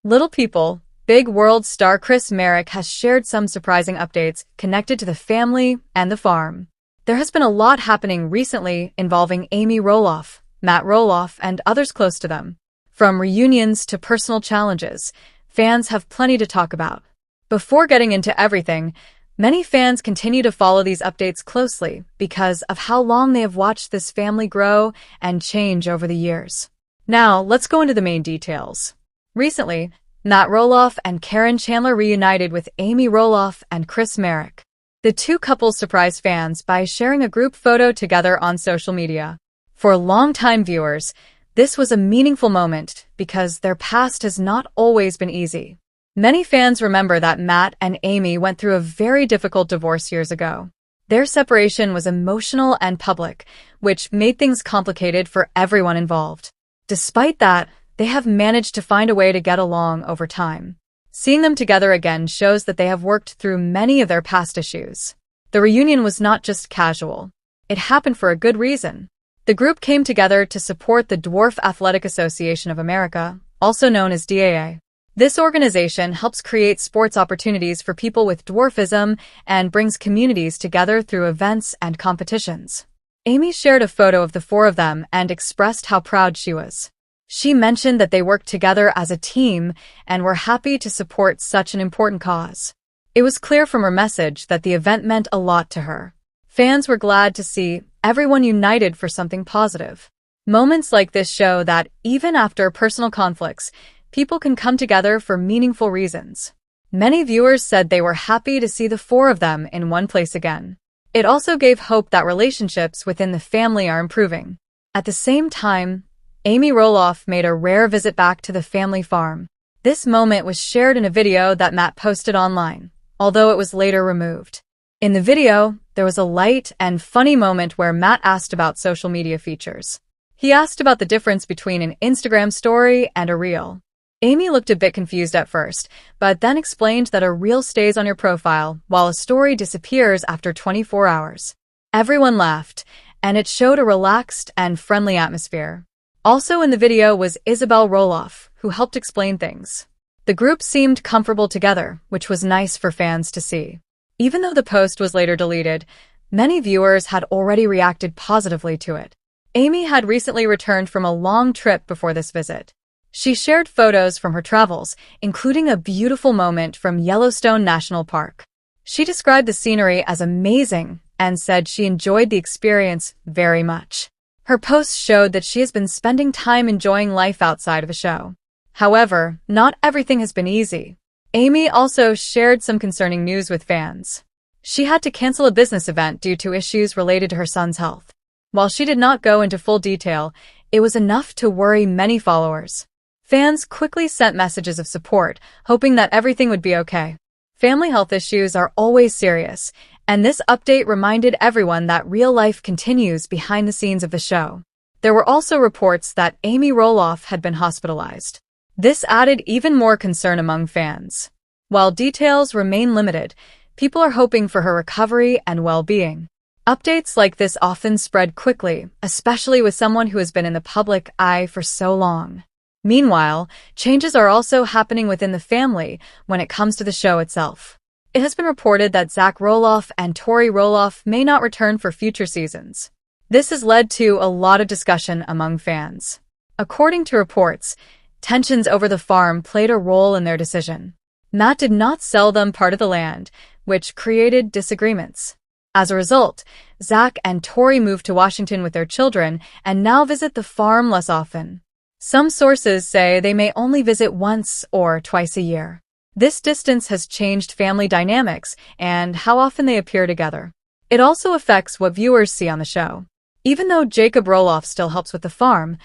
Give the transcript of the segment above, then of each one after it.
Little people, big world star Chris Marek has shared some surprising updates connected to the family and the farm. There has been a lot happening recently involving Amy Roloff, Matt Roloff, and others close to them. From reunions to personal challenges, fans have plenty to talk about. Before getting into everything, many fans continue to follow these updates closely because of how long they have watched this family grow and change over the years. Now, let's go into the main details. Recently, Matt Roloff and Karen Chandler reunited with Amy Roloff and Chris Marek. The two couples surprised fans by sharing a group photo together on social media. For longtime viewers, this was a meaningful moment because their past has not always been easy. Many fans remember that Matt and Amy went through a very difficult divorce years ago. Their separation was emotional and public, which made things complicated for everyone involved. Despite that, they have managed to find a way to get along over time. Seeing them together again shows that they have worked through many of their past issues. The reunion was not just casual. It happened for a good reason. The group came together to support the Dwarf Athletic Association of America, also known as DAA. This organization helps create sports opportunities for people with dwarfism and brings communities together through events and competitions. Amy shared a photo of the four of them and expressed how proud she was. She mentioned that they worked together as a team and were happy to support such an important cause. It was clear from her message that the event meant a lot to her. Fans were glad to see everyone united for something positive. Moments like this show that, even after personal conflicts, people can come together for meaningful reasons. Many viewers said they were happy to see the four of them in one place again. It also gave hope that relationships within the family are improving. At the same time, Amy Roloff made a rare visit back to the family farm. This moment was shared in a video that Matt posted online, although it was later removed. In the video, there was a light and funny moment where Matt asked about social media features. He asked about the difference between an Instagram story and a reel. Amy looked a bit confused at first, but then explained that a reel stays on your profile while a story disappears after 24 hours. Everyone laughed, and it showed a relaxed and friendly atmosphere. Also in the video was Isabel Roloff, who helped explain things. The group seemed comfortable together, which was nice for fans to see. Even though the post was later deleted, many viewers had already reacted positively to it. Amy had recently returned from a long trip before this visit. She shared photos from her travels, including a beautiful moment from Yellowstone National Park. She described the scenery as amazing and said she enjoyed the experience very much. Her posts showed that she has been spending time enjoying life outside of the show. However, not everything has been easy. Amy also shared some concerning news with fans. She had to cancel a business event due to issues related to her son's health. While she did not go into full detail, it was enough to worry many followers. Fans quickly sent messages of support, hoping that everything would be okay. Family health issues are always serious, and this update reminded everyone that real life continues behind the scenes of the show. There were also reports that Amy Roloff had been hospitalized. This added even more concern among fans. While details remain limited, people are hoping for her recovery and well-being. Updates like this often spread quickly, especially with someone who has been in the public eye for so long. Meanwhile, changes are also happening within the family when it comes to the show itself. It has been reported that Zach Roloff and Tori Roloff may not return for future seasons. This has led to a lot of discussion among fans. According to reports, tensions over the farm played a role in their decision. Matt did not sell them part of the land, which created disagreements. As a result, Zach and Tori moved to Washington with their children and now visit the farm less often. Some sources say they may only visit once or twice a year. This distance has changed family dynamics and how often they appear together. It also affects what viewers see on the show. Even though Jacob Roloff still helps with the farm,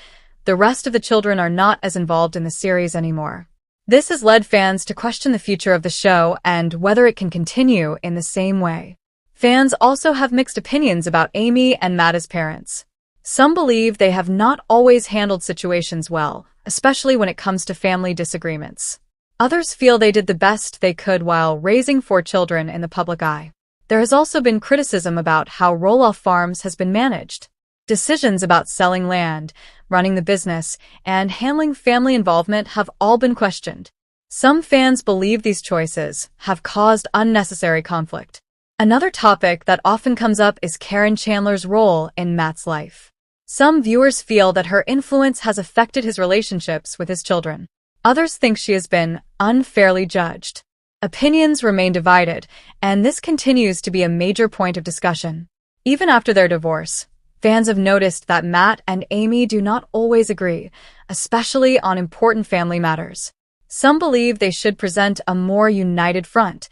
the rest of the children are not as involved in the series anymore. This has led fans to question the future of the show and whether it can continue in the same way. Fans also have mixed opinions about Amy and Matt as parents. Some believe they have not always handled situations well, especially when it comes to family disagreements. Others feel they did the best they could while raising 4 children in the public eye. There has also been criticism about how Roloff Farms has been managed. Decisions about selling land, running the business, and handling family involvement have all been questioned. Some fans believe these choices have caused unnecessary conflict. Another topic that often comes up is Karen Chandler's role in Matt's life. Some viewers feel that her influence has affected his relationships with his children. Others think she has been unfairly judged. Opinions remain divided, and this continues to be a major point of discussion. Even after their divorce, fans have noticed that Matt and Amy do not always agree, especially on important family matters. Some believe they should present a more united front,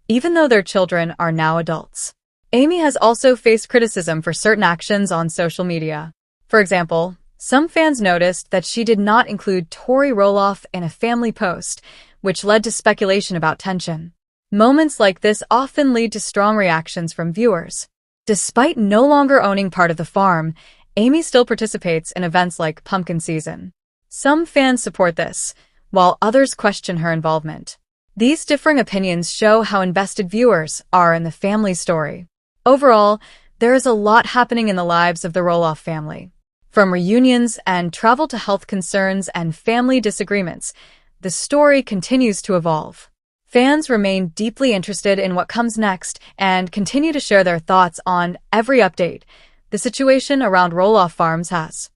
even though their children are now adults. Amy has also faced criticism for certain actions on social media. For example, some fans noticed that she did not include Tori Roloff in a family post, which led to speculation about tension. Moments like this often lead to strong reactions from viewers. Despite no longer owning part of the farm, Amy still participates in events like pumpkin season. Some fans support this, while others question her involvement. These differing opinions show how invested viewers are in the family story. Overall, there is a lot happening in the lives of the Roloff family. From reunions and travel to health concerns and family disagreements, the story continues to evolve. Fans remain deeply interested in what comes next and continue to share their thoughts on every update the situation around Roloff Farms has.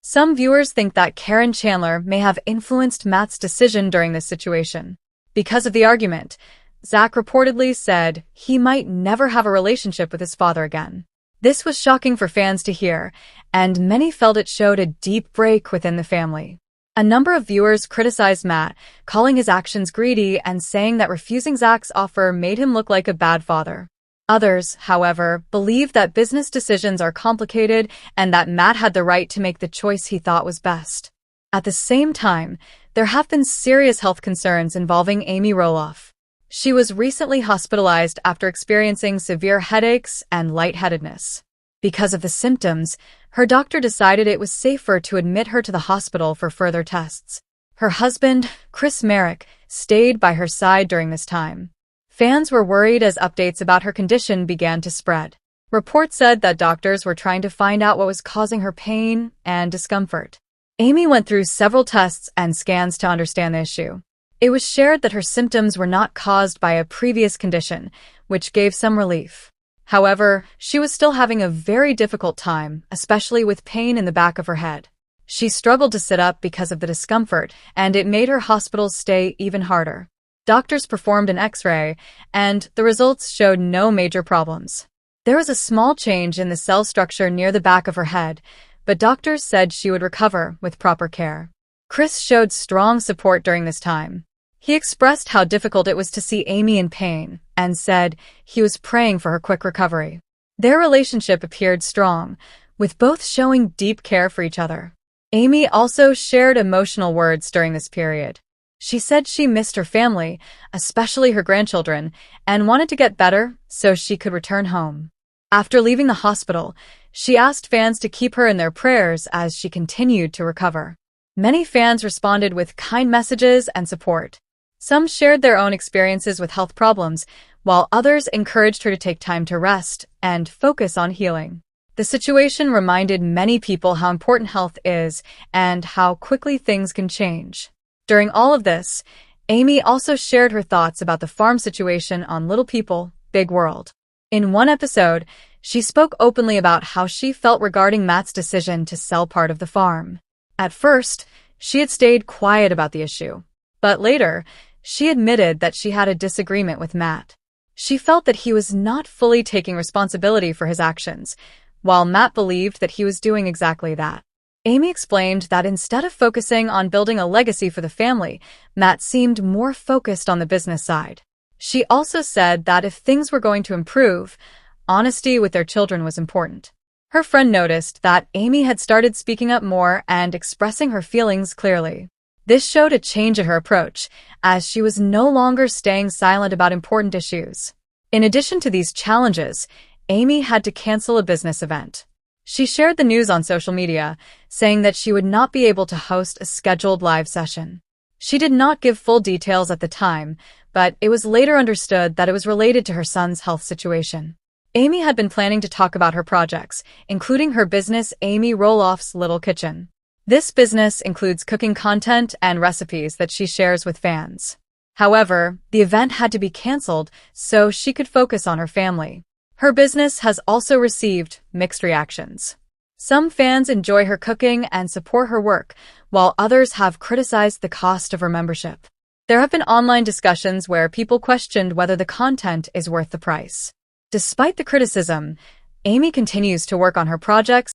Some viewers think that Karen Chandler may have influenced Matt's decision during this situation. Because of the argument, Zach reportedly said he might never have a relationship with his father again. This was shocking for fans to hear, and many felt it showed a deep break within the family. A number of viewers criticized Matt, calling his actions greedy and saying that refusing Zach's offer made him look like a bad father. Others, however, believe that business decisions are complicated and that Matt had the right to make the choice he thought was best. At the same time, there have been serious health concerns involving Amy Roloff. She was recently hospitalized after experiencing severe headaches and lightheadedness. Because of the symptoms, her doctor decided it was safer to admit her to the hospital for further tests. Her husband, Chris Marek, stayed by her side during this time. Fans were worried as updates about her condition began to spread. Reports said that doctors were trying to find out what was causing her pain and discomfort. Amy went through several tests and scans to understand the issue. It was shared that her symptoms were not caused by a previous condition, which gave some relief. However, she was still having a very difficult time, especially with pain in the back of her head. She struggled to sit up because of the discomfort, and it made her hospital stay even harder. Doctors performed an X-ray, and the results showed no major problems. There was a small change in the cell structure near the back of her head, but doctors said she would recover with proper care. Chris showed strong support during this time. He expressed how difficult it was to see Amy in pain and said he was praying for her quick recovery. Their relationship appeared strong, with both showing deep care for each other. Amy also shared emotional words during this period. She said she missed her family, especially her grandchildren, and wanted to get better so she could return home. After leaving the hospital, she asked fans to keep her in their prayers as she continued to recover. Many fans responded with kind messages and support. Some shared their own experiences with health problems, while others encouraged her to take time to rest and focus on healing. The situation reminded many people how important health is and how quickly things can change. During all of this, Amy also shared her thoughts about the farm situation on Little People, Big World. In one episode, she spoke openly about how she felt regarding Matt's decision to sell part of the farm. At first, she had stayed quiet about the issue, but later, she admitted that she had a disagreement with Matt. She felt that he was not fully taking responsibility for his actions, while Matt believed that he was doing exactly that. Amy explained that instead of focusing on building a legacy for the family, Matt seemed more focused on the business side. She also said that if things were going to improve, honesty with their children was important. Her friend noticed that Amy had started speaking up more and expressing her feelings clearly. This showed a change in her approach, as she was no longer staying silent about important issues. In addition to these challenges, Amy had to cancel a business event. She shared the news on social media, saying that she would not be able to host a scheduled live session. She did not give full details at the time, but it was later understood that it was related to her son's health situation. Amy had been planning to talk about her projects, including her business Amy Roloff's Little Kitchen. This business includes cooking content and recipes that she shares with fans. However, the event had to be canceled so she could focus on her family. Her business has also received mixed reactions. Some fans enjoy her cooking and support her work, while others have criticized the cost of her membership. There have been online discussions where people questioned whether the content is worth the price. Despite the criticism, Amy continues to work on her projects